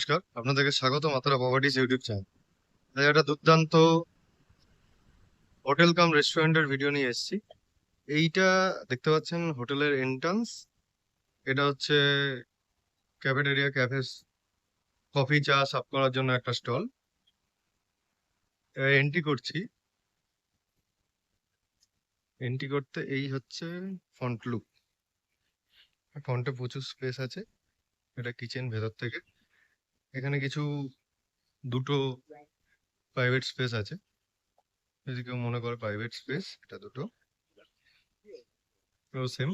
নমস্কার, আপনাদেরকে স্বাগত মাতারা প্রপার্টিজ ইউটিউব চ্যানেল। আজ একটা দুর্দান্ত হোটেল কাম রেস্টুরেন্টের ভিডিও নিয়ে এসেছি। এইটা দেখতে পাচ্ছেন হোটেলের এন্ট্রান্স। এটা হচ্ছে ক্যাফেটেরিয়া, ক্যাফে, কফি চা সার্ভ করার জন্য একটা স্টল। এন্ট্রি করছি। এন্ট্রি করতে এই হচ্ছে ফ্রন্ট লুক। ফ্রন্টে প্রচুর স্পেস আছে। এটা কিচেন ভেতর থেকে। এখানে কিছু দুটো প্রাইভেট স্পেস আছে, যদি কেউ মনে করে প্রাইভেট স্পেস। এটা দুটো সেম।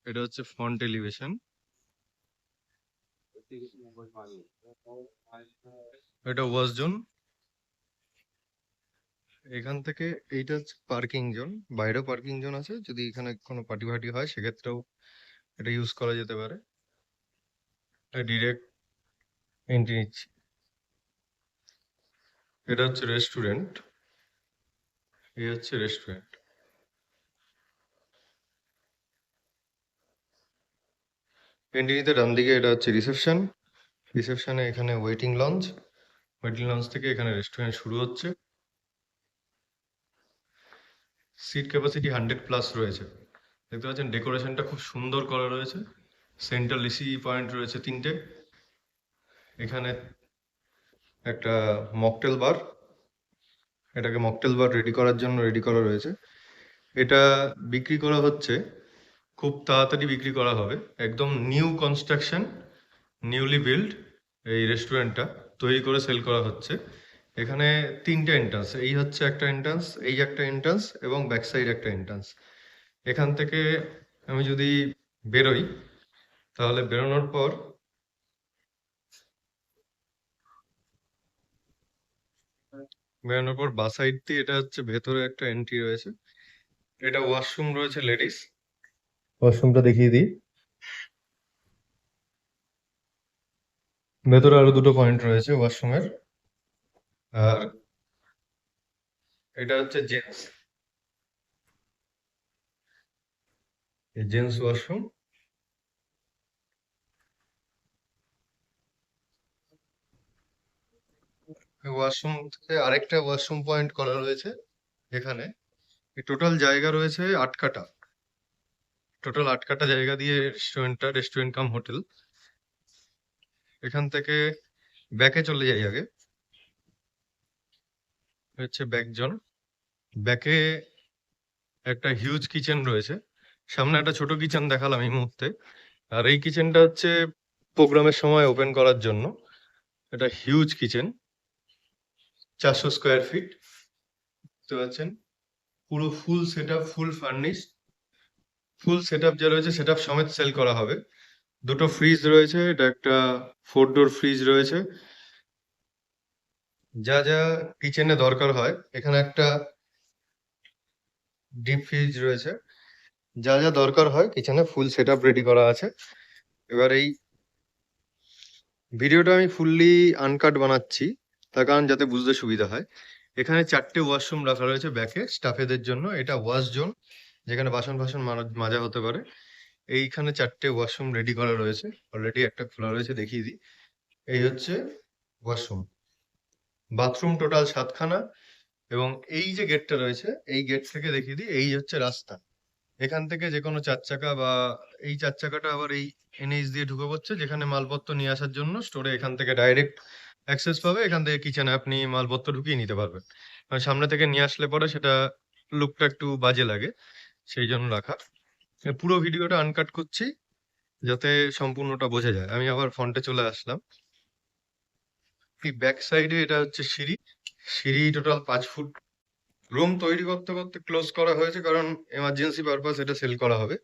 এটা হচ্ছে ফ্রন্ট এলিভেশন। এটা ওয়াশ জোন। এখান থেকে এইটা হচ্ছে পার্কিং জোন। বাইরেও পার্কিং জোন আছে, যদি এখানে কোনো পার্টি ফার্টি হয় সেক্ষেত্রেও এটা ইউজ করা যেতে পারে। ডিরেক্ট এন্ট্রি নিচ্ছি। এটা হচ্ছে রেস্টুরেন্ট। এই হচ্ছে রেস্টুরেন্ট। এন্ট্রি নিতে ডান দিকে এটা হচ্ছে রিসেপশন। রিসেপশনে এখানে ওয়েটিং লঞ্চ। ওয়েটিং লঞ্চ থেকে এখানে রেস্টুরেন্ট শুরু হচ্ছে। সিট ক্যাপাসিটি 100+ রয়েছে। দেখতে পাচ্ছেন ডেকোরেশনটা খুব সুন্দর করা রয়েছে। সেন্ট্রাল এসি পয়েন্ট রয়েছে 3টে। এখানে একটা মকটেল বার। এটাকে মকটেল বার রেডি করার জন্য রেডি করা রয়েছে। এটা বিক্রি করা হচ্ছে, খুব তাড়াতাড়ি বিক্রি করা হবে। একদম নিউ কনস্ট্রাকশন, নিউলি বিল্ড এই রেস্টুরেন্টটা তৈরি করে সেল করা হচ্ছে। এখানে 3টে এন্ট্রান্স। এই হচ্ছে একটা এন্ট্রান্স, এই একটা এন্ট্রান্স এবং ব্যাক সাইড একটা এন্ট্রান্স। এখান থেকে আমি যদি বেরোই, তাহলে বেরোনোর পর বাঁ সাইড দিয়ে এটা হচ্ছে ভেতরে একটা এন্ট্রি রয়েছে। এটা ওয়াশরুম রয়েছে লেডিস। ওয়াশরুমটা দেখিয়ে দিই। ভেতরে আরো দুটো পয়েন্ট রয়েছে ওয়াশরুমের। আর এটা হচ্ছে জেন্টস ওয়াশরুম। ওয়াশরুম থেকে আরেকটা ওয়াশরুম পয়েন্ট করা রয়েছে এখানে। টোটাল জায়গা রয়েছে 8 কাঠা। টোটাল 8 কাঠা জায়গা দিয়ে রেস্টুরেন্ট কাম হোটেল। এখান থেকে ব্যাকে চলে যাই আগে। হচ্ছে ব্যাক জোন। ব্যাকে একটা হিউজ কিচেন রয়েছে। সামনে একটা ছোট কিচেন দেখালাম এই মুহূর্তে। আর এই কিচেনটা হচ্ছে প্রোগ্রামের সময় ওপেন করার জন্য। এটা হিউজ কিচেন, 400 স্কোয়ার ফিট। বুঝতে পারছেন, পুরো ফুল সেট আপ, ফুল ফার্নিশ। ফুল সেট আপ যা রয়েছে সেট আপ সমেত সেল করা হবে। দুটো ফ্রিজ রয়েছে। এটা একটা 4 ডোর ফ্রিজ রয়েছে। যা যা কিচেনে দরকার হয়, এখানে একটা ডিপ ফ্রিজ রয়েছে। যা যা দরকার হয় কিচেনে ফুল সেট আপ রেডি করা আছে। এবার এই ভিডিওটা আমি ফুললি আনকাট বানাচ্ছি, তার কারণ যাতে বুঝতে সুবিধা হয়। এখানে 4টে ওয়াশরুম রাখা রয়েছে ব্যাকে স্টাফেদের জন্য। এটা ওয়াশ জোন, যেখানে বাসন ফাসন মাজা হতে পারে। এইখানে 4টে ওয়াশরুম রেডি করা রয়েছে। অলরেডি একটা খোলা রয়েছে, দেখিয়ে দিই। এই হচ্ছে ওয়াশরুম। Bathroom total 7খানা। এবং এই যে গেটটা রয়েছে, এই গেট থেকে দেখিয়ে দিই, এই হচ্ছে রাস্তা। এখান থেকে যে কোনো 4 চাকা বা এই 4 চাকাটা আবার এই এনএইচ দিয়ে ঢুকে পড়ছে, যেখানে মালপত্র নিয়ে আসার জন্য স্টোরে এখান থেকে ডাইরেক্ট অ্যাক্সেস পাবে। এখান থেকে কিচেনে আপনি মালপত্র ঢুকিয়ে নিতে পারবেন। আর সামনে থেকে নিয়ে আসলে পরে সেটা লুকটা একটু বাজে লাগে, সেই জন্য রাখা। পুরো ভিডিওটা আনকাট করছি যাতে সম্পূর্ণটা বোঝা যায়। আমি আবার ফ্রন্টে চলে আসলাম। এই ব্যাক সাইডে এটা হচ্ছে সিঁড়ি। সিঁড়ি টোটাল 5 ফুট। রুম তৈরি করতে করতে ক্লোজ করা হয়েছে, কারণ এমার্জেন্সি পারপাস এটা সেল করা হবে।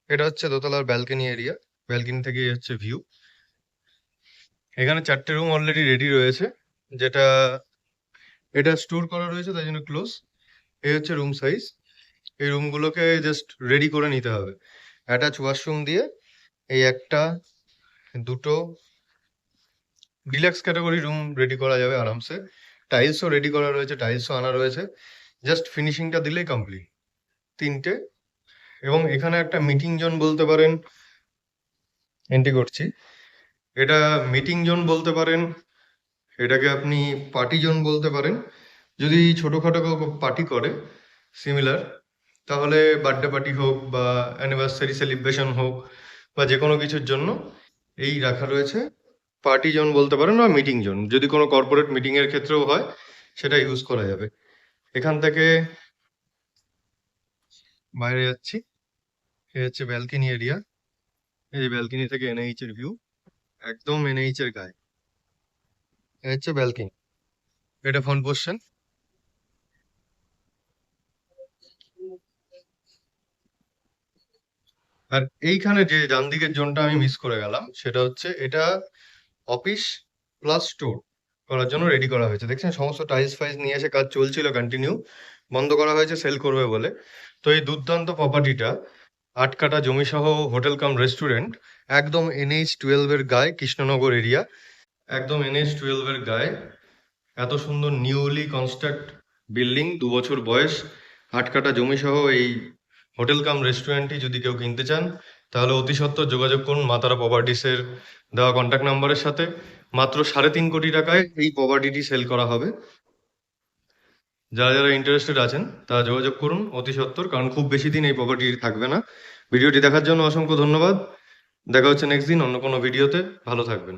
এটা হচ্ছে দোতলার ব্যালকনি এরিয়া। ব্যালকনি থেকে এই হচ্ছে ভিউ। এখানে 4টে রুম অলরেডি রেডি রয়েছে, যেটা এটা স্টোর করা রয়েছে তাই জন্য ক্লোজ। এই হচ্ছে রুম সাইজ। এই রুমগুলোকে জাস্ট রেডি করে নিতে হবে। অ্যাটাচ ওয়াশরুম দিয়ে এই একটা, দুটো ডিলাক্স ক্যাটাগরি রুম রেডি করা যাবে আরামসে। টাইলসও রেডি করা রয়েছে, টাইলসও আনা রয়েছে। জাস্ট ফিনিশিংটা দিলেই কমপ্লিট। 3টে এবং এখানে একটা মিটিং জোন বলতে পারেন, এন্ট্রি করছি, এটা মিটিং জোন বলতে পারেন, এটাকে আপনি পার্টি জোন বলতে পারেন। যদি ছোটখাটো কেউ পার্টি করে সিমিলার, তাহলে বার্থডে পার্টি হোক বা অ্যানিভার্সারি সেলিব্রেশন হোক বা যে কোনো কিছুর জন্য এই রাখা রয়েছে পার্টি জোন বলতে পারেন বা মিটিং জোন। যদি কোনো কর্পোরেট মিটিং এর ক্ষেত্রেও হয় সেটা ইউজ করা যাবে। এখান থেকে বাইরে যাচ্ছি, এই হচ্ছে ব্যালকনি এরিয়া। এই ব্যালকনি থেকে এনএইচ এর ভিউ, একদম এনএইচ এর গায়ে। এই হচ্ছে ব্যালকনি, এটা ফ্রন্ট পোর্শন। আর এইখানে যে ডান দিকের জোনটা আমি মিস করে গেলাম, সেটা হচ্ছে এটা অফিস প্লাস স্টোর করার জন্য রেডি করা হয়েছে। দেখছেন সমস্ত টাইলস ফাইলস নিয়ে এসে কাজ চলছিল কন্টিনিউ, বন্ধ করা হয়েছে সেল করবে বলে। তো এই দুর্দান্ত প্রপার্টিটা ৮ কাঠা জমি সহ হোটেল কাম রেস্টুরেন্ট, একদম NH-12 এর গায়ে, কৃষ্ণনগর এরিয়া, একদম NH-12 এর গায়ে। এত সুন্দর নিউলি কনস্ট্রাক্ট বিল্ডিং, ২ বছর বয়স, ৮ কাঠা জমি সহ এই হোটেল কাম রেস্টুরেন্টটি যদি কেউ কিনতে চান, তাহলে অতি সত্বর যোগাযোগ করুন মা তারা প্রপার্টিসের দেওয়া কন্ট্যাক্ট নাম্বারের সাথে। মাত্র ৩.৫ কোটি টাকায় এই প্রপার্টিটি সেল করা হবে। যারা যারা ইন্টারেস্টেড আছেন তারা যোগাযোগ করুন অতি সত্বর, কারণ খুব বেশি দিন এই প্রপার্টি থাকবে না। ভিডিওটি দেখার জন্য অসংখ্য ধন্যবাদ। দেখা হচ্ছে নেক্সট দিন অন্য কোনো ভিডিওতে। ভালো থাকবেন।